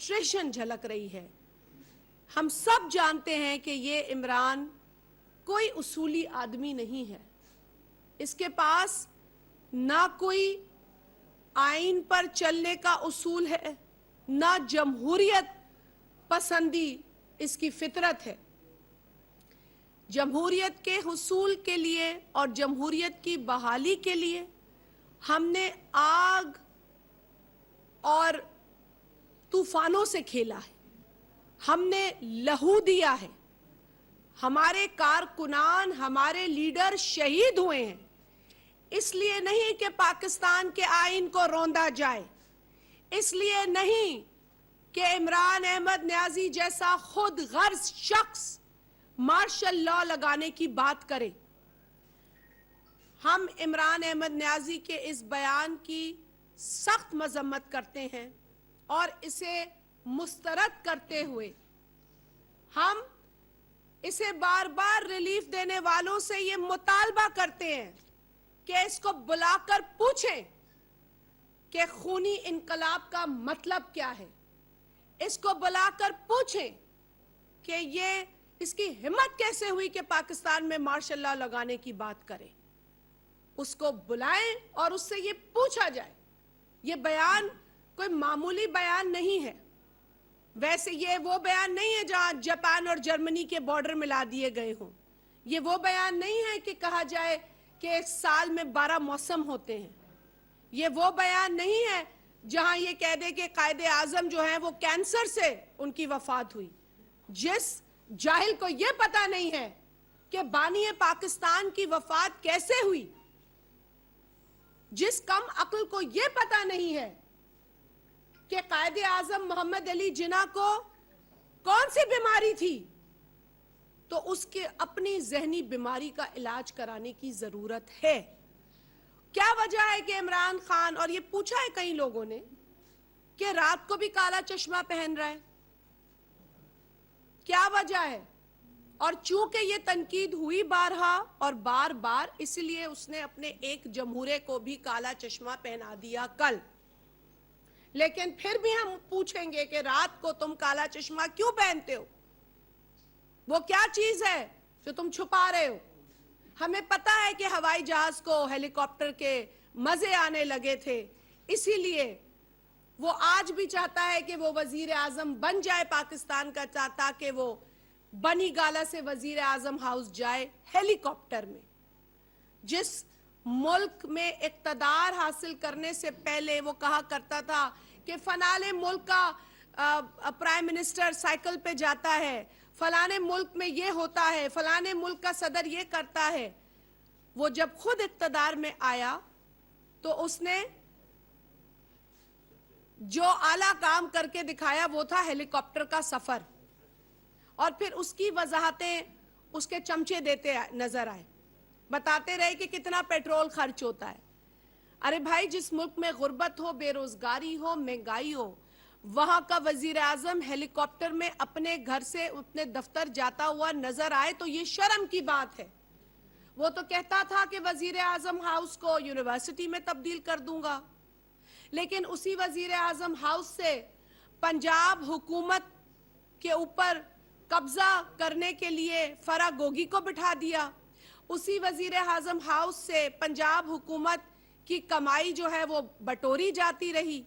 Frustration झलक रही है। हम सब जानते हैं कि ये इमरान कोई उसूली आदमी नहीं है। इसके पास ना कोई आइन पर चलने का उसूल है, ना जमहूरियत पसंदी इसकी फितरत है। जमहूरियत के हुसूल के लिए और जमहूरियत की बहाली के लिए हमने आग और तूफानों से खेला है, हमने लहू दिया है, हमारे कारकुनान, हमारे लीडर शहीद हुए हैं। इसलिए नहीं कि पाकिस्तान के आइन को रौंदा जाए, इसलिए नहीं कि इमरान अहमद न्याजी जैसा खुद गर्ज शख्स मार्शल लॉ लगाने की बात करे। हम इमरान अहमद न्याजी के इस बयान की सख्त मजम्मत करते हैं और इसे मुस्तरद करते हुए हम इसे बार बार रिलीफ देने वालों से ये मुतालबा करते हैं कि इसको बुलाकर पूछें कि खूनी इनकलाब का मतलब क्या है। इसको बुलाकर पूछें कि ये इसकी हिम्मत कैसे हुई कि पाकिस्तान में मार्शल लॉ लगाने की बात करे। उसको बुलाएं और उससे ये पूछा जाए। ये बयान कोई मामूली बयान नहीं है। वैसे ये वो बयान नहीं है जहां जापान और जर्मनी के बॉर्डर मिला दिए गए हों। ये वो बयान नहीं है कि कहा जाए कि साल में 12 मौसम होते हैं। ये वो बयान नहीं है जहां ये कह दे कि कायदे आजम जो है वो कैंसर से उनकी वफात हुई। जिस जाहिल को ये पता नहीं है कि बानी पाकिस्तान की वफात कैसे हुई, जिस कम अक्ल को ये पता नहीं है कि कायदे आजम मोहम्मद अली जिन्ना को कौन सी बीमारी थी, तो उसके अपनी जहनी बीमारी का इलाज कराने की जरूरत है। क्या वजह है कि इमरान खान, और ये पूछा है कई लोगों ने, कि रात को भी काला चश्मा पहन रहा है, क्या वजह है? और चूंकि ये तनकीद हुई बारहा और बार बार, इसलिए उसने अपने एक जमहूरे को भी काला चश्मा पहना दिया कल। लेकिन फिर भी हम पूछेंगे कि रात को तुम काला चश्मा क्यों पहनते हो? वो क्या चीज है जो तुम छुपा रहे हो? हमें पता है कि हवाई जहाज को हेलीकॉप्टर के मजे आने लगे थे, इसीलिए वो आज भी चाहता है कि वो वजीर आजम बन जाए पाकिस्तान का, ताकि वो बनी गाला से वजीर आजम हाउस जाए हेलीकॉप्टर में। जिस मुल्क में इक्तदार हासिल करने से पहले वो कहा करता था कि फलाने मुल्क का प्राइम मिनिस्टर साइकिल पे जाता है, फलाने मुल्क में ये होता है, फलाने मुल्क का सदर ये करता है। वो जब खुद इक्तदार में आया तो उसने जो आला काम करके दिखाया वो था हेलीकॉप्टर का सफर, और फिर उसकी वजाहतें उसके चमचे देते नजर आए, बताते रहे कि कितना पेट्रोल खर्च होता है। अरे भाई, जिस मुल्क में गुर्बत हो, बेरोजगारी हो, महंगाई हो, वहां का वजीर आजम हेलीकॉप्टर में अपने घर से अपने दफ्तर जाता हुआ नजर आए तो ये शर्म की बात है। वो तो कहता था कि वजीर आजम हाउस को यूनिवर्सिटी में तब्दील कर दूंगा, लेकिन उसी वजीर आजम हाउस से पंजाब हुकूमत के ऊपर कब्जा करने के लिए फरा गोगी को बिठा दिया। उसी वजीर आजम हाउस से पंजाब हुकूमत की कमाई जो है वो बटोरी जाती रही,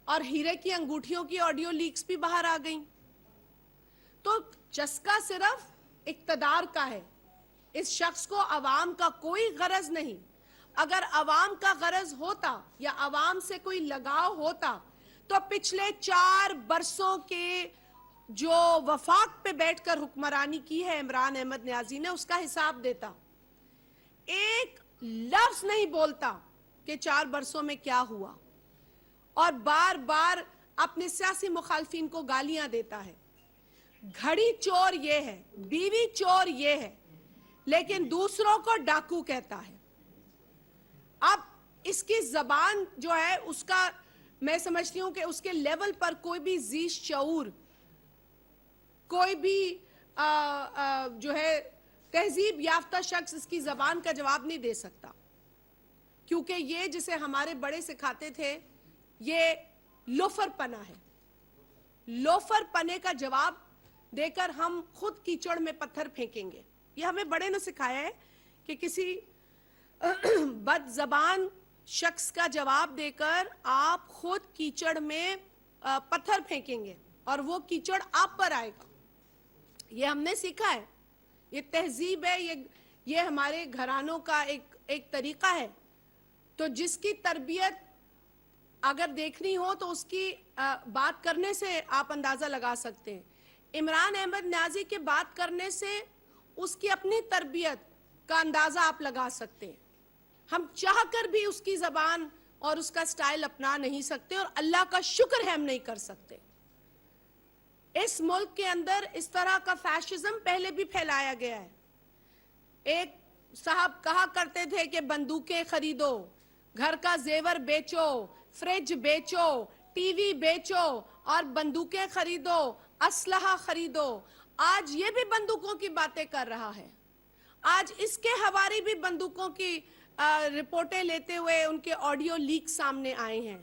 और हीरे की अंगूठियों की ऑडियो लीक्स भी बाहर आ गईं। तो चस्का सिर्फ इक्तदार का है। इस शख्स को अवाम का कोई गरज नहीं। अगर अवाम का गरज होता या अवाम से कोई लगाव होता तो पिछले 4 बरसों के जो वफाक पे बैठकर हुक्मरानी की है इमरान अहमद न्याजी ने, उसका हिसाब देता। एक लफ्ज नहीं बोलता कि 4 बरसों में क्या हुआ, और बार बार अपने सियासी मुखालफिन को गालियां देता है। घड़ी चोर ये है, बीवी चोर ये है, लेकिन दूसरों को डाकू कहता है। अब इसकी जबान जो है उसका, मैं समझती हूं कि उसके लेवल पर कोई भी जी शऊर, कोई भी जो है तहजीब याफ्ता शख्स इसकी जबान का जवाब नहीं दे सकता, क्योंकि ये जिसे हमारे बड़े सिखाते थे ये लोफर पना है। लोफर पने का जवाब देकर हम खुद कीचड़ में पत्थर फेंकेंगे। ये हमें बड़े ने सिखाया है कि किसी बद जबान शख्स का जवाब देकर आप खुद कीचड़ में पत्थर फेंकेंगे और वो कीचड़ आप पर आएगा। ये हमने सीखा है, ये तहजीब है, ये हमारे घरानों का एक तरीका है। तो जिसकी तरबियत अगर देखनी हो तो उसकी बात करने से आप अंदाजा लगा सकते हैं। इमरान अहमद न्याजी के बात करने से उसकी अपनी तरबियत का अंदाजा आप लगा सकते हैं। हम चाहकर भी उसकी जबान और उसका स्टाइल अपना नहीं सकते और अल्लाह का शुक्र है हम नहीं कर सकते। इस मुल्क के अंदर इस तरह का फैशिज्म पहले भी फैलाया गया है। एक साहब कहा करते थे कि बंदूकें खरीदो, घर का जेवर बेचो, फ्रिज बेचो, टीवी बेचो और बंदूकें खरीदो, असलहा खरीदो। आज ये भी बंदूकों की बातें कर रहा है। आज इसके हवारी भी बंदूकों की रिपोर्टें लेते हुए उनके ऑडियो लीक सामने आए हैं।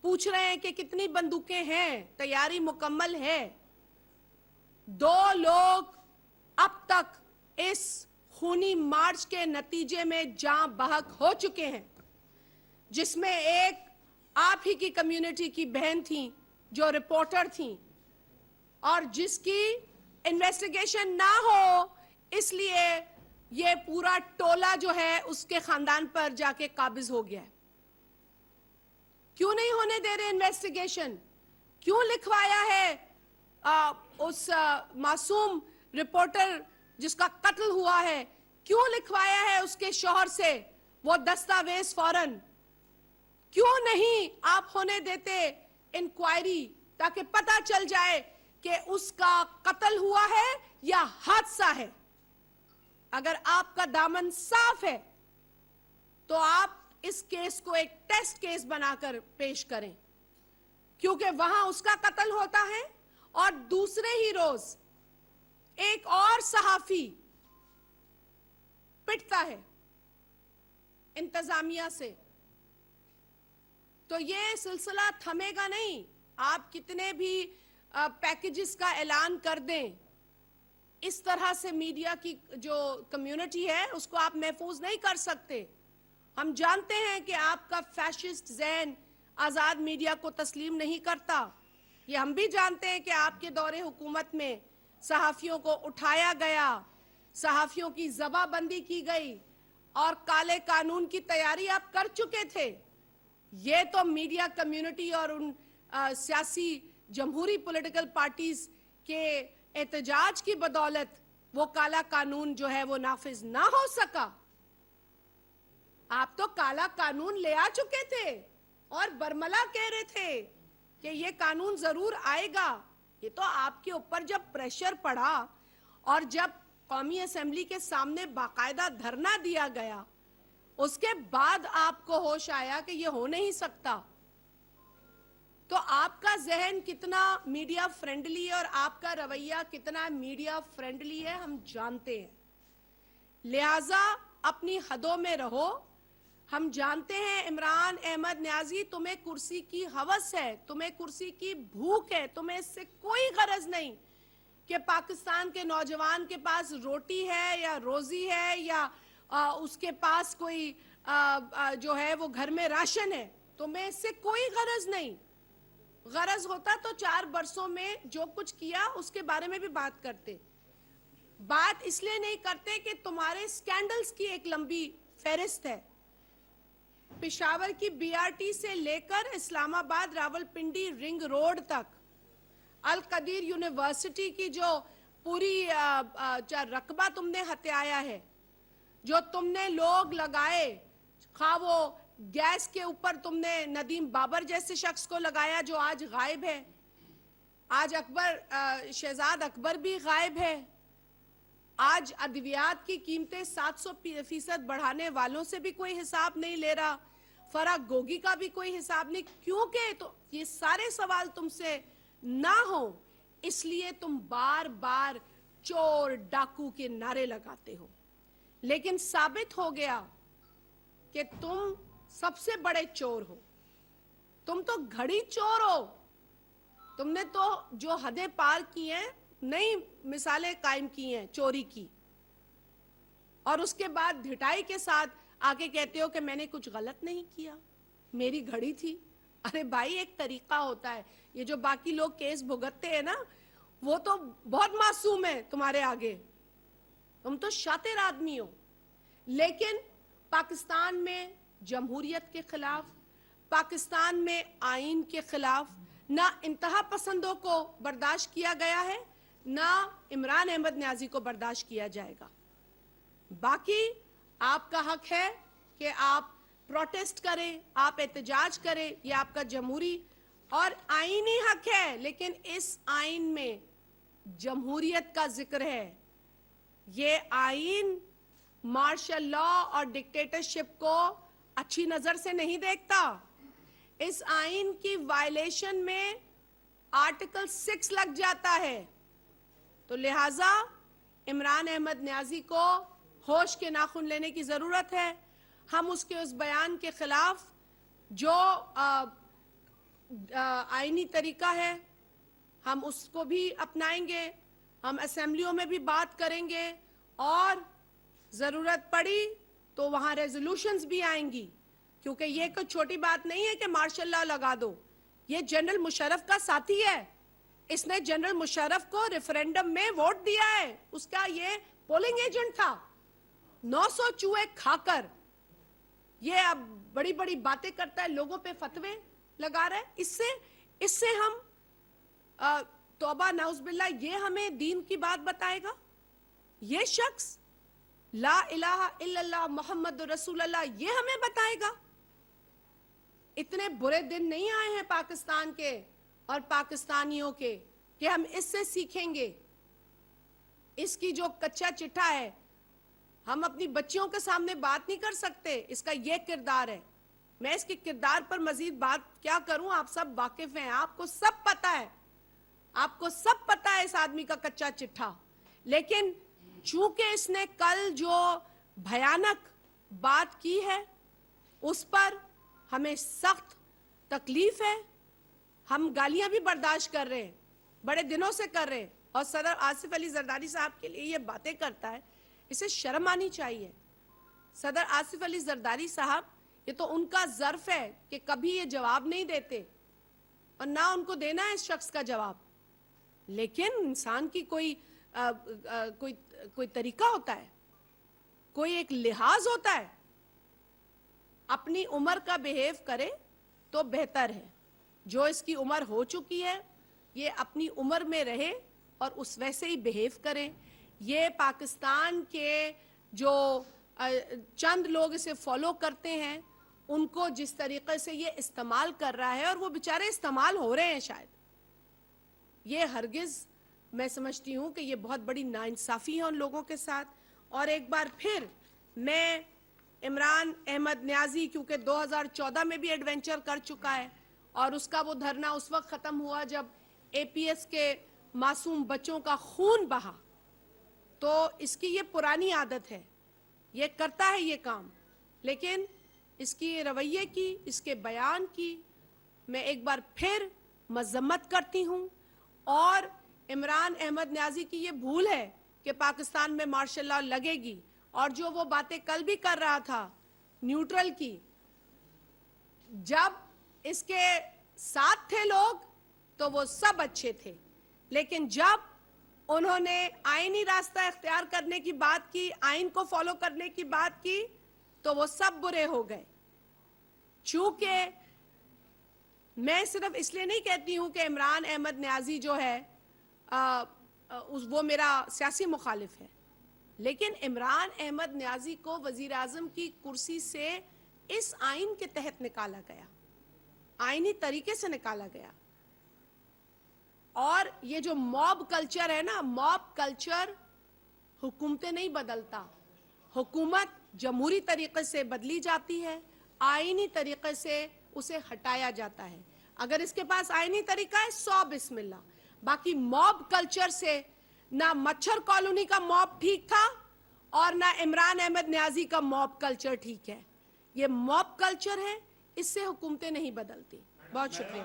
पूछ रहे हैं कि कितनी बंदूकें हैं, तैयारी मुकम्मल है। 2 लोग अब तक इस खूनी मार्च के नतीजे में जान बहक हो चुके हैं, जिसमें एक आप ही की कम्युनिटी की बहन थी जो रिपोर्टर थी और जिसकी इन्वेस्टिगेशन ना हो इसलिए ये पूरा टोला जो है उसके खानदान पर जाके काबिज हो गया है। क्यों नहीं होने दे रहे इन्वेस्टिगेशन? क्यों लिखवाया है उस मासूम रिपोर्टर जिसका कत्ल हुआ है, क्यों लिखवाया है उसके शौहर से वो दस्तावेज फौरन? क्यों नहीं आप होने देते इंक्वायरी ताकि पता चल जाए कि उसका कत्ल हुआ है या हादसा है? अगर आपका दामन साफ है तो आप इस केस को एक टेस्ट केस बनाकर पेश करें, क्योंकि वहां उसका कत्ल होता है और दूसरे ही रोज एक और सहाफी पिटता है इंतजामिया से। तो ये सिलसिला थमेगा नहीं। आप कितने भी पैकेजेस का ऐलान कर दें, इस तरह से मीडिया की जो कम्युनिटी है उसको आप महफूज नहीं कर सकते। हम जानते हैं कि आपका फैशिस्ट ज़हन आज़ाद मीडिया को तस्लीम नहीं करता। ये हम भी जानते हैं कि आपके दौरे हुकूमत में सहाफ़ियों को उठाया गया, सहाफ़ियों की ज़बाबंदी की गई और काले कानून की तैयारी आप कर चुके थे। ये तो मीडिया कम्युनिटी और उन सियासी जमहूरी पॉलिटिकल पार्टीज के एहतजाज की बदौलत वो काला कानून जो है वो नाफिज ना हो सका। आप तो काला कानून ले आ चुके थे और बरमला कह रहे थे कि ये कानून जरूर आएगा। ये तो आपके ऊपर जब प्रेशर पड़ा और जब कौमी असेंबली के सामने बाकायदा धरना दिया गया, उसके बाद आपको होश आया कि ये हो नहीं सकता। तो आपका जहन कितना मीडिया फ्रेंडली और आपका रवैया कितना मीडिया फ्रेंडली है हम जानते हैं। लिहाजा अपनी हदों में रहो। हम जानते हैं इमरान अहमद न्याजी, तुम्हें कुर्सी की हवस है, तुम्हें कुर्सी की भूख है, तुम्हें इससे कोई गरज नहीं कि पाकिस्तान के नौजवान के पास रोटी है या रोजी है या उसके पास कोई जो है वो घर में राशन है। तुम्हें इससे कोई गरज नहीं। गरज होता तो 4 बरसों में जो कुछ किया उसके बारे में भी बात करते। बात इसलिए नहीं करते कि तुम्हारे स्कैंडल्स की एक लंबी फहरिस्त है। पेशावर की बीआरटी से लेकर इस्लामाबाद रावलपिंडी रिंग रोड तक, अल कदीर यूनिवर्सिटी की जो पूरी रकबा तुमने हत्याया है, जो तुमने लोग लगाए, खा वो गैस के ऊपर तुमने नदीम बाबर जैसे शख्स को लगाया जो आज गायब है। आज शहजाद अकबर भी गायब है। आज अद्वियात की कीमतें 700% बढ़ाने वालों से भी कोई हिसाब नहीं ले रहा। फराग गोगी का भी कोई हिसाब नहीं। क्योंकि तो ये सारे सवाल तुमसे ना हो इसलिए तुम बार बार चोर डाकू के नारे लगाते हो। लेकिन साबित हो गया कि तुम सबसे बड़े चोर हो। तुम तो घड़ी चोर हो। تم نے تو جو حدیں پار کی ہیں نئی مثالیں قائم کی ہیں چوری کی, اور اس کے بعد ڈھٹائی کے ساتھ آگے کہتے ہو کہ میں نے کچھ غلط نہیں کیا, میری گھڑی تھی. ارے بھائی ایک طریقہ ہوتا ہے, یہ جو باقی لوگ کیس بھگتتے ہیں نا وہ تو بہت معصوم ہے تمہارے آگے, تم تو شاطر آدمی ہو. لیکن پاکستان میں جمہوریت کے خلاف, پاکستان میں آئین کے خلاف نہ انتہا پسندوں کو برداشت کیا گیا ہے, نہ عمران احمد نیازی کو برداشت کیا جائے گا. باقی آپ کا حق ہے کہ آپ پروٹیسٹ کریں, آپ احتجاج کریں, یہ آپ کا جمہوری اور آئینی حق ہے, لیکن اس آئین میں جمہوریت کا ذکر ہے. یہ آئین مارشل لا اور ڈکٹیٹرشپ کو اچھی نظر سے نہیں دیکھتا. اس آئین کی وائلیشن میں آرٹیکل 6 لگ جاتا ہے. تو لہٰذا عمران احمد نیازی کو ہوش کے ناخن لینے کی ضرورت ہے. ہم اس کے اس بیان کے خلاف جو آئینی طریقہ ہے ہم اس کو بھی اپنائیں گے, ہم اسمبلیوں میں بھی بات کریں گے, اور ضرورت پڑی تو وہاں ریزولوشنز بھی آئیں گی, کیونکہ یہ کوئی چھوٹی بات نہیں ہے کہ مارشل لا لگا دو. یہ جنرل مشرف کا ساتھی ہے, اس نے جنرل مشرف کو ریفرینڈم میں ووٹ دیا ہے, اس کا یہ پولنگ ایجنٹ تھا. 900 چوہے کھا کر یہ اب بڑی بڑی باتیں کرتا ہے, لوگوں پہ فتوے لگا رہا ہے. اس سے ہم توبہ نعوذ باللہ, یہ ہمیں دین کی بات بتائے گا؟ یہ شخص لا الہ الا اللہ محمد رسول اللہ یہ ہمیں بتائے گا؟ اتنے برے دن نہیں آئے ہیں پاکستان کے اور پاکستانیوں کے کہ ہم اس سے سیکھیں گے. اس کی جو کچا چٹھا ہے ہم اپنی بچیوں کے سامنے بات نہیں کر سکتے, اس کا یہ کردار ہے. میں اس کے کردار پر مزید بات کیا کروں, آپ سب واقف ہیں, آپ کو سب پتا ہے, آپ کو سب پتا ہے اس آدمی کا کچا چٹھا. لیکن چونکہ اس نے کل جو بھیانک بات کی ہے اس پر ہمیں سخت تکلیف ہے. ہم گالیاں بھی برداشت کر رہے ہیں, بڑے دنوں سے کر رہے ہیں, اور صدر آصف علی زرداری صاحب کے لیے یہ باتیں کرتا ہے, اسے شرم آنی چاہیے. صدر آصف علی زرداری صاحب, یہ تو ان کا ظرف ہے کہ کبھی یہ جواب نہیں دیتے اور نہ ان کو دینا ہے اس شخص کا جواب. لیکن انسان کی کوئی طریقہ ہوتا ہے, کوئی ایک لحاظ ہوتا ہے. اپنی عمر کا بیہیو کرے تو بہتر ہے. جو اس کی عمر ہو چکی ہے یہ اپنی عمر میں رہے اور اس ویسے ہی بیہیو کرے. یہ پاکستان کے جو چند لوگ اسے فالو کرتے ہیں ان کو جس طریقے سے یہ استعمال کر رہا ہے, اور وہ بیچارے استعمال ہو رہے ہیں شاید, یہ ہرگز میں سمجھتی ہوں کہ یہ بہت بڑی ناانصافی ہے ان لوگوں کے ساتھ. اور ایک بار پھر میں عمران احمد نیازی, کیونکہ 2014 میں بھی ایڈونچر کر چکا ہے اور اس کا وہ دھرنا اس وقت ختم ہوا جب اے پی ایس کے معصوم بچوں کا خون بہا, تو اس کی یہ پرانی عادت ہے, یہ کرتا ہے یہ کام. لیکن اس کی رویے کی, اس کے بیان کی میں ایک بار پھر مذمت کرتی ہوں. اور عمران احمد نیازی کی یہ بھول ہے کہ پاکستان میں مارشل لا لگے گی, اور جو وہ باتیں کل بھی کر رہا تھا نیوٹرل کی, جب اس کے ساتھ تھے لوگ تو وہ سب اچھے تھے, لیکن جب انہوں نے آئینی راستہ اختیار کرنے کی بات کی, آئین کو فالو کرنے کی بات کی, تو وہ سب برے ہو گئے. چونکہ میں صرف اس لیے نہیں کہتی ہوں کہ عمران احمد نیازی جو ہے وہ میرا سیاسی مخالف ہے, لیکن عمران احمد نیازی کو وزیر اعظم کی کرسی سے اس آئین کے تحت نکالا گیا, آئینی طریقے سے نکالا گیا. اور یہ جو موب کلچر ہے نا, موب کلچر حکومتیں نہیں بدلتا, حکومت جمہوری طریقے سے بدلی جاتی ہے, آئینی طریقے سے اسے ہٹایا جاتا ہے. اگر اس کے پاس آئینی طریقہ ہے 100 بسم اللہ. باقی موب کلچر سے نہ مچھر کالونی کا موب ٹھیک تھا اور نہ عمران احمد نیازی کا موب کلچر ٹھیک ہے. یہ موب کلچر ہے, اس سے حکومتیں نہیں بدلتی. बहुत शुक्रिया।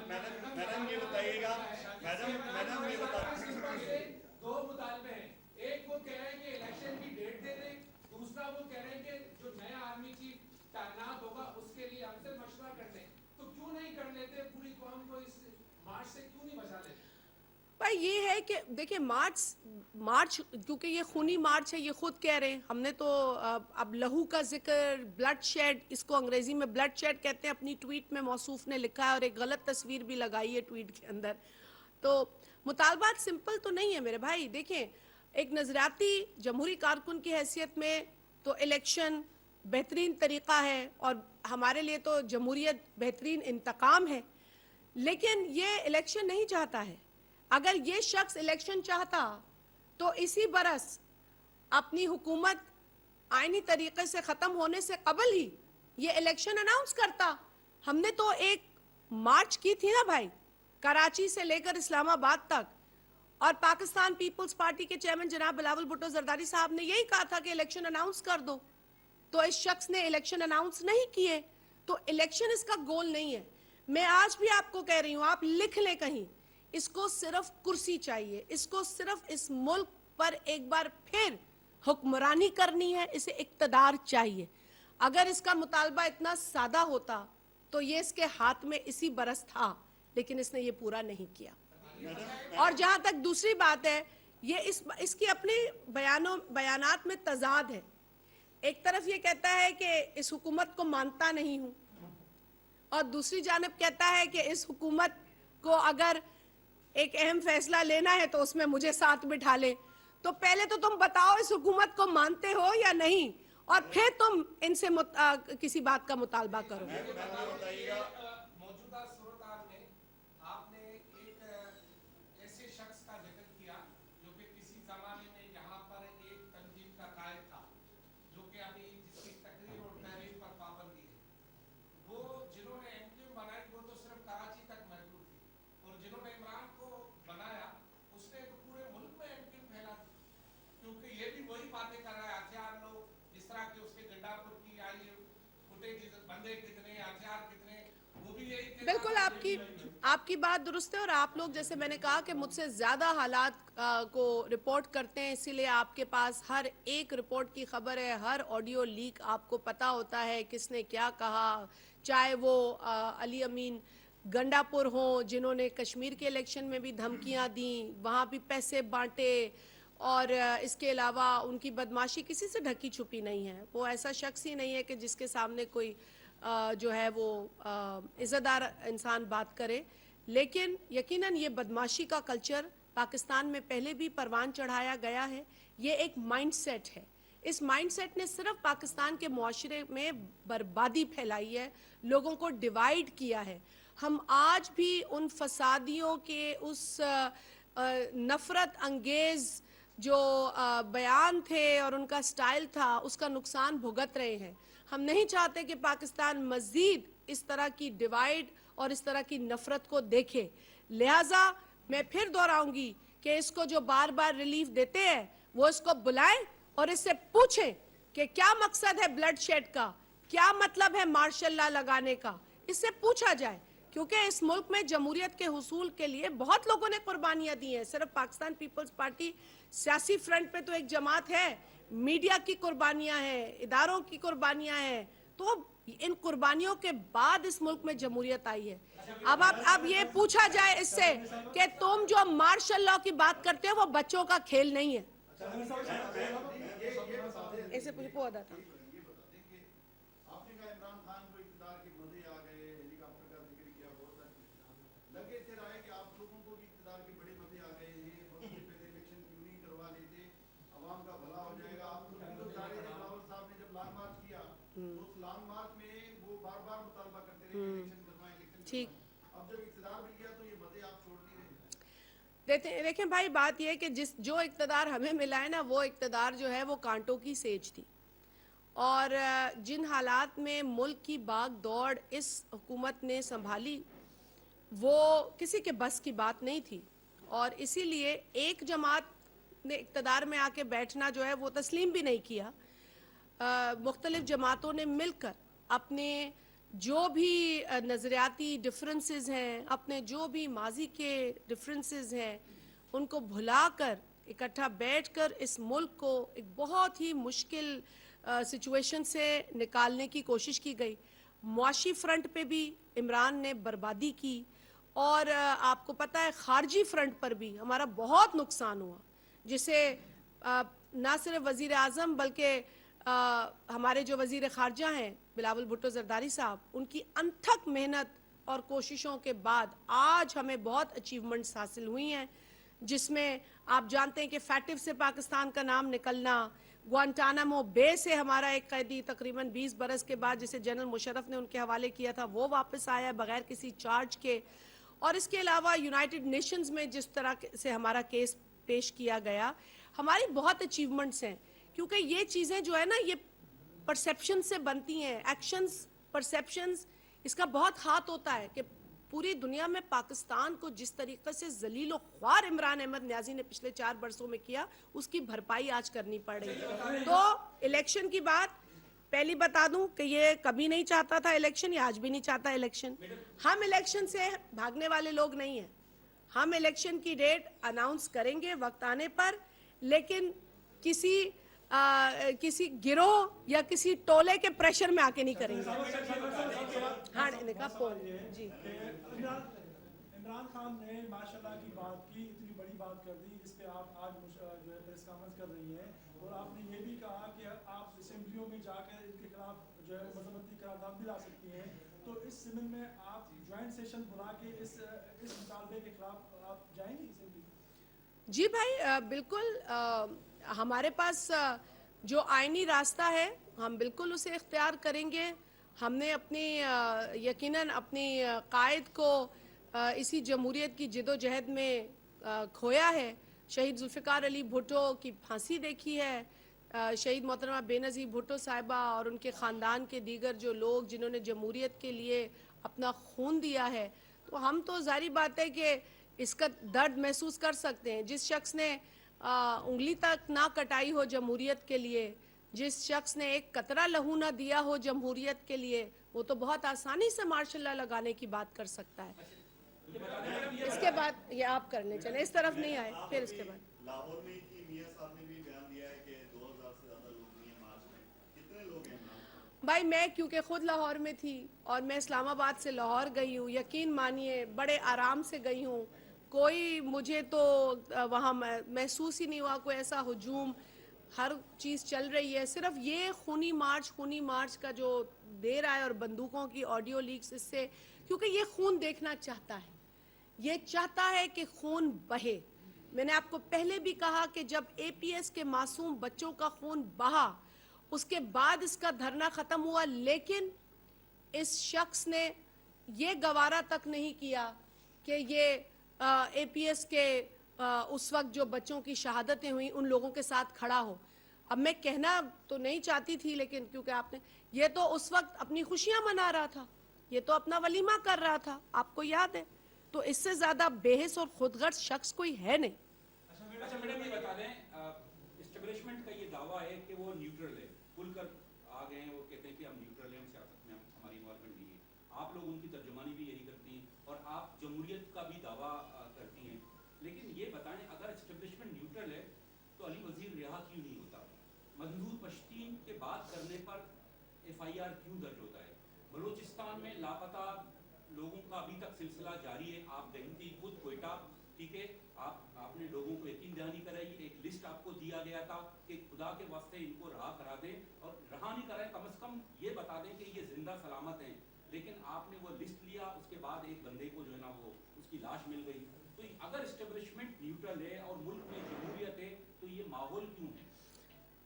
मैडम ये बताइएगा, मैडम ये बता दो मुतालबे हैं, एक वो कह रहे हैं कि इलेक्शन की डेट दे दें, दूसरा वो कह रहे हैं कि जो नया आर्मी चीफ तैनात होगा उसके लिए हमसे मशवरा कर लें। तो क्यों नहीं कर लेते, पूरी कौम को इस मार्च से क्यों नहीं बचा लेते? भाई ये है कि देखिए मार्च क्योंकि ये खूनी मार्च है, ये खुद कह रहे हैं। हमने तो अब लहू का जिक्र, ब्लड शेड, इसको अंग्रेजी में ब्लड शेड कहते हैं, अपनी ट्वीट में मौसूफ ने लिखा है और एक गलत तस्वीर भी लगाई है ट्वीट के अंदर। तो मुतालबात सिंपल तो नहीं है मेरे भाई। देखें, एक नजरियाती जमहूरी कारकुन की हैसियत में तो इलेक्शन बेहतरीन तरीका है और हमारे लिए तो जमहूरियत बेहतरीन इंतकाम है, लेकिन ये इलेक्शन नहीं चाहता है। अगर ये शख्स इलेक्शन चाहता तो इसी बरस अपनी हुकूमत आईनी तरीके से ख़त्म होने से कबल ही ये इलेक्शन अनाउंस करता। हमने तो एक मार्च की थी ना भाई, कराची से लेकर इस्लामाबाद तक, और पाकिस्तान पीपल्स पार्टी के चेयरमैन जनाब बिलावल भुट्टो जरदारी साहब ने यही कहा था कि इलेक्शन अनाउंस कर दो। तो इस शख्स ने इलेक्शन अनाउंस नहीं किए, तो इलेक्शन इसका गोल नहीं है। मैं आज भी आपको कह रही हूं, आप लिख लें कहीं, इसको सिर्फ कुर्सी चाहिए, इसको सिर्फ इस मुल्क पर एक बार फिर हुक्मरानी करनी है, इसे इक्तदार चाहिए। अगर इसका मुतालबा इतना सादा होता तो ये इसके हाथ में इसी बरस था, लेकिन इसने ये पूरा नहीं किया। और जहां तक दूसरी बात है, ये इसकी अपनी बयानात में तजाद है। एक तरफ ये कहता है कि इस हुकूमत को मानता नहीं हूं, और दूसरी जानब कहता है कि इस हुकूमत को अगर एक अहम फैसला लेना है तो उसमें मुझे साथ बिठा ले। तो पहले तो तुम बताओ इस हुकूमत को मानते हो या नहीं, और फिर तुम इनसे किसी बात का मुतालबा करो। मौजूदा सूरत में आपने एक ऐसे शख्स का जिक्र किया जो कि किसी जमाने में यहाँ पर एक तंजीम का कायद था, जो कि अभी जिसकी तकरीर और तहरीर पर पाबंदी है। वो जिन्होंने एमक्यूएम बनाई वो तो सिर्फ कराची तक महदूद थी, और जिन्होंने इमरान को बनाया उसने तो पूरे मुल्क में एमक्यूएम फैला दी, क्योंकि ये भी वही बातें कर रहा है। हथियार लो, जिस तरह के उसके गंडापुर की आई फुटेज, बंदे कितने, हथियार कितने, वो भी यही। बिल्कुल आपकी बात दुरुस्त है, और आप लोग जैसे मैंने कहा कि मुझसे ज्यादा हालात को रिपोर्ट करते हैं, इसीलिए आपके पास हर एक रिपोर्ट की खबर है, हर ऑडियो लीक आपको पता होता है किसने क्या कहा, चाहे वो अली अमीन गंडापुर हो जिन्होंने कश्मीर के इलेक्शन में भी धमकियां दी, वहाँ भी पैसे बांटे, और इसके अलावा उनकी बदमाशी किसी से ढकी छुपी नहीं है। वो ऐसा शख्स ही नहीं है कि जिसके सामने कोई जो है वो इज़्ज़तदार इंसान बात करे। लेकिन यकीनन ये बदमाशी का कल्चर पाकिस्तान में पहले भी परवान चढ़ाया गया है। ये एक माइंडसेट है। इस माइंडसेट ने सिर्फ पाकिस्तान के मुआशरे में बर्बादी फैलाई है, लोगों को डिवाइड किया है। हम आज भी उन फसादियों के उस नफरत अंगेज जो बयान थे और उनका स्टाइल था, उसका नुकसान भुगत रहे हैं। हम नहीं चाहते कि पाकिस्तान मजीद इस तरह की डिवाइड और इस तरह की नफरत को देखे। लिहाजा मैं फिर दोहराऊंगी कि इसको जो बार बार रिलीफ देते हैं वो इसको बुलाएं और इससे पूछें कि क्या मकसद है ब्लड शेड का, क्या मतलब है मार्शल लॉ लगाने का। इससे पूछा जाए, क्योंकि इस मुल्क में जमहूरियत के हुसूल के लिए बहुत लोगों ने कुर्बानियां दी हैं। सिर्फ पाकिस्तान पीपल्स पार्टी सियासी फ्रंट पे तो एक जमात है, मीडिया की कुर्बानियां हैं, इदारों की कुर्बानियां हैं। तो इन कुर्बानियों के बाद इस मुल्क में जमहूरियत आई है। अब ये पूछा जाए इससे कि तुम जो मार्शल लॉ की बात करते हो वो बच्चों का खेल नहीं है। ऐसे पूछो था ठीक। अब जब इक़्तिदार मिल गया तो ये मजे आप छोड़ नहीं रहे। देखें भाई, बात यह है कि जो इक़्तिदार हमें मिला है ना, वो इक़्तिदार जो है वो कांटों की सेज थी, और जिन हालात में मुल्क की भाग दौड़ इस हुकूमत ने संभाली वो किसी के बस की बात नहीं थी। और इसीलिए एक जमात ने इक़्तिदार में आके बैठना जो है वो तस्लीम भी नहीं किया। मुख्तलिफ जमातों ने मिलकर अपने جو بھی نظریاتی ڈفرینسز ہیں, اپنے جو بھی ماضی کے ڈفرینسز ہیں, ان کو بھلا کر اکٹھا بیٹھ کر اس ملک کو ایک بہت ہی مشکل سچویشن سے نکالنے کی کوشش کی گئی. معاشی فرنٹ پہ بھی عمران نے بربادی کی, اور آپ کو پتہ ہے خارجی فرنٹ پر بھی ہمارا بہت نقصان ہوا, جسے نہ صرف وزیر اعظم بلکہ ہمارے جو وزیر خارجہ ہیں بلاول بھٹو زرداری صاحب, ان کی انتھک محنت اور کوششوں کے بعد آج ہمیں بہت اچیومنٹس حاصل ہوئی ہیں, جس میں آپ جانتے ہیں کہ فیٹو سے پاکستان کا نام نکلنا, گوانٹانامو بے سے ہمارا ایک قیدی تقریباً 20 برس کے بعد جسے جنرل مشرف نے ان کے حوالے کیا تھا وہ واپس آیا بغیر کسی چارج کے, اور اس کے علاوہ یونائٹڈ نیشنز میں جس طرح سے ہمارا کیس پیش کیا گیا, ہماری بہت اچیومنٹس ہیں. کیونکہ یہ چیزیں جو ہے نا یہ پرسیپشن سے بنتی ہیں, ایکشنز پرسیپشنز, اس کا بہت ہاتھ ہوتا ہے کہ پوری دنیا میں پاکستان کو جس طریقے سے ذلیل و خوار عمران احمد نیازی نے پچھلے 4 برسوں میں کیا, اس کی بھرپائی آج کرنی پڑ رہی ہے. تو الیکشن کی بات پہلی بتا دوں کہ یہ کبھی نہیں چاہتا تھا الیکشن, یہ آج بھی نہیں چاہتا الیکشن. ہم الیکشن سے بھاگنے والے لوگ نہیں ہیں, ہم الیکشن کی ڈیٹ اناؤنس کریں گے وقت آنے پر, لیکن کسی گروہ یا کسی ٹولے کے پریشر میں آ کے نہیں کریں گے. ہاں نے کہا پول جی. عمران خان نے ماشاءاللہ کی بات کی, اتنی بڑی بات کر دی, اس پہ آپ آج جو ہے پریس کانفرنس کر رہی ہیں, اور آپ نے یہ بھی کہا کہ آپ اسمبلیوں میں جا کر ان کے خلاف جو ہے مذمتی قرارداد بھی لا سکتی ہیں. تو اس سمن میں آپ جوائنٹ سیشن بلا کے اس مطالبے کے خلاف آپ جائیں گی اسمبلی؟ جی بھائی بالکل, ہمارے پاس جو آئینی راستہ ہے ہم بالکل اسے اختیار کریں گے. ہم نے اپنی یقیناً اپنی قائد کو اسی جمہوریت کی جد و جہد میں کھویا ہے. شہید ذوالفقار علی بھٹو کی پھانسی دیکھی ہے, شہید محترمہ بے نظیر بھٹو صاحبہ اور ان کے خاندان کے دیگر جو لوگ جنہوں نے جمہوریت کے لیے اپنا خون دیا ہے. تو ہم تو ظاہری بات ہے کہ اس کا درد محسوس کر سکتے ہیں. جس شخص نے انگلی تک نہ کٹائی ہو جمہوریت کے لیے, جس شخص نے ایک قطرہ لہو نہ دیا ہو جمہوریت کے لیے, وہ تو بہت آسانی سے مارشل لا لگانے کی بات کر سکتا ہے. اس کے بعد یہ آپ کرنے چلیں, اس طرف نہیں آئے, پھر اس کے بعد لاہور میں کی میاں صاحب نے بھی بیان دیا ہے کہ 2000 سے زیادہ لوگ نہیں ہیں مارچ میں, کتنے لوگ ہیں عمران؟ بھائی میں کیونکہ خود لاہور میں تھی اور میں اسلام آباد سے لاہور گئی ہوں, یقین مانیے بڑے آرام سے گئی ہوں, کوئی مجھے تو وہاں محسوس ہی نہیں ہوا کوئی ایسا ہجوم. ہر چیز چل رہی ہے, صرف یہ خونی مارچ کا جو دے رہا ہے اور بندوقوں کی آڈیو لیکس, اس سے کیونکہ یہ خون دیکھنا چاہتا ہے, یہ چاہتا ہے کہ خون بہے. میں نے آپ کو پہلے بھی کہا کہ جب اے پی ایس کے معصوم بچوں کا خون بہا اس کے بعد اس کا دھرنا ختم ہوا, لیکن اس شخص نے یہ گوارا تک نہیں کیا کہ یہ اے پی ایس کے اس وقت جو بچوں کی شہادتیں ہوئیں ان لوگوں کے ساتھ کھڑا ہو. اب میں کہنا تو نہیں چاہتی تھی, لیکن کیونکہ آپ نے یہ تو اس وقت اپنی خوشیاں منا رہا تھا, یہ تو اپنا ولیمہ کر رہا تھا, آپ کو یاد ہے. تو اس سے زیادہ بے حس اور خود غرض شخص کوئی ہے نہیں. اچھا میڈم یہ بتا دیں, اسٹیبلشمنٹ کا یہ دعویٰ ہے کہ وہ نیوٹرل ہے, کھل کر آ گئے ہیں, وہ کہتے ہیں کہ ہم نیوٹرل ہیں, ہم سیاست میں ہماری انوالومنٹ نہیں ہے. آپ لوگ ان کی ترجمانی بھی یہی کرتی ہیں اور آپ جمہوریت کا بھی دعویٰ کرتی ہیں, لیکن یہ بتائیں اگر اسٹیبلشمنٹ نیوٹرل ہے تو علی وزیر رہا کیوں نہیں ہوتا؟ منظور پشتین کے بات کرنے پر ایف آئی آر کیوں درج ہوتا ہے؟ بلوچستان میں لاپتہ لوگوں کا ابھی تک سلسلہ جاری ہے. آپ گئی تھی خود کوئٹہ, ٹھیک ہے, آپ نے لوگوں کو یقین دہانی کرائی, ایک لسٹ آپ کو دیا گیا تھا کہ خدا کے واسطے ان کو رہا کرا دیں, اور رہا نہیں کرائے کم از کم یہ بتا دیں کہ یہ زندہ سلامت ہیں. لیکن آپ نے وہ لسٹ لیا, اس کے بعد ایک بندے کو جو ہے نا وہ اس کی لاش مل گئی. تو اگر اسٹیبلشمنٹ نیوٹرل ہے اور ملک میں جمہوریت ہے تو یہ ماحول کیوں ہے؟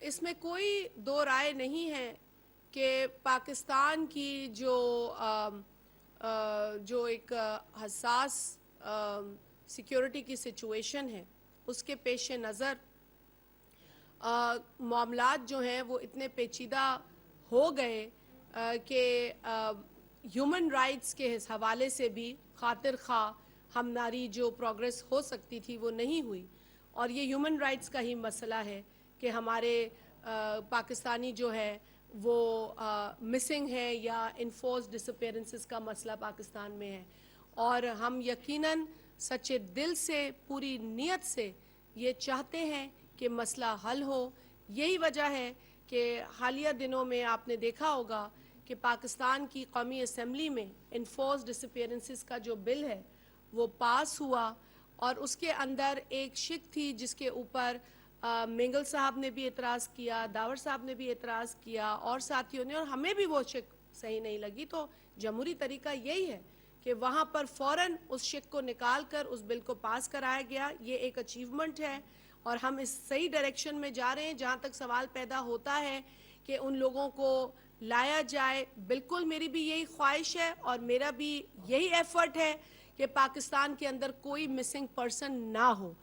اس میں کوئی دو رائے نہیں ہے کہ پاکستان کی جو ایک حساس سیکیورٹی کی سچویشن ہے اس کے پیش نظر معاملات جو ہیں وہ اتنے پیچیدہ ہو گئے کہ ہیومن رائٹس کے حوالے سے بھی خاطر خواہ ہمناری جو پروگریس ہو سکتی تھی وہ نہیں ہوئی. اور یہ ہیومن رائٹس کا ہی مسئلہ ہے کہ ہمارے پاکستانی جو ہے وہ مسنگ ہے یا انفورس ڈسپیئرنسز کا مسئلہ پاکستان میں ہے، اور ہم یقیناً سچے دل سے پوری نیت سے یہ چاہتے ہیں کہ مسئلہ حل ہو. یہی وجہ ہے کہ حالیہ دنوں میں آپ نے دیکھا ہوگا کہ پاکستان کی قومی اسمبلی میں انفورس ڈسپیئرنسز کا جو بل ہے وہ پاس ہوا، اور اس کے اندر ایک شک تھی جس کے اوپر مینگل صاحب نے بھی اعتراض کیا، داور صاحب نے بھی اعتراض کیا اور ساتھیوں نے، اور ہمیں بھی وہ شک صحیح نہیں لگی. تو جمہوری طریقہ یہی ہے کہ وہاں پر فوراً اس شک کو نکال کر اس بل کو پاس کرایا گیا. یہ ایک اچیومنٹ ہے اور ہم اس صحیح ڈائریکشن میں جا رہے ہیں. جہاں تک سوال پیدا ہوتا ہے کہ ان لوگوں کو لایا جائے، بالکل میری بھی یہی خواہش ہے اور میرا بھی یہی ایفرٹ ہے کہ پاکستان کے اندر کوئی مسنگ پرسن نہ ہو.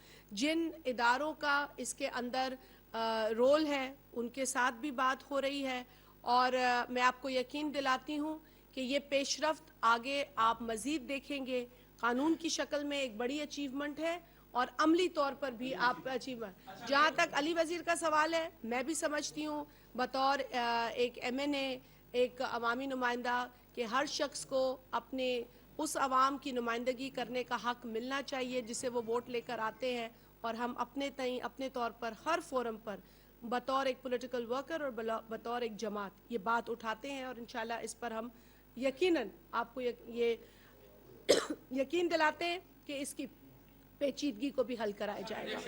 جن اداروں کا اس کے اندر رول ہے ان کے ساتھ بھی بات ہو رہی ہے، اور میں آپ کو یقین دلاتی ہوں کہ یہ پیش رفت آگے آپ مزید دیکھیں گے. قانون کی شکل میں ایک بڑی اچیومنٹ ہے اور عملی طور پر بھی آپ اچیومنٹ. جہاں تک علی وزیر کا سوال ہے، میں بھی سمجھتی ہوں بطور ایک ایم این اے، ایک عوامی نمائندہ، کہ ہر شخص کو اپنے اس عوام کی نمائندگی کرنے کا حق ملنا چاہیے جسے وہ ووٹ لے کر آتے ہیں، اور ہم اپنے طور پر ہر فورم پر بطور ایک پولیٹیکل ورکر اور بطور ایک جماعت یہ بات اٹھاتے ہیں، اور انشاءاللہ اس پر ہم یقیناً آپ کو یہ یقین دلاتے ہیں کہ اس کی پیچیدگی کو بھی حل کرایا جائے گا.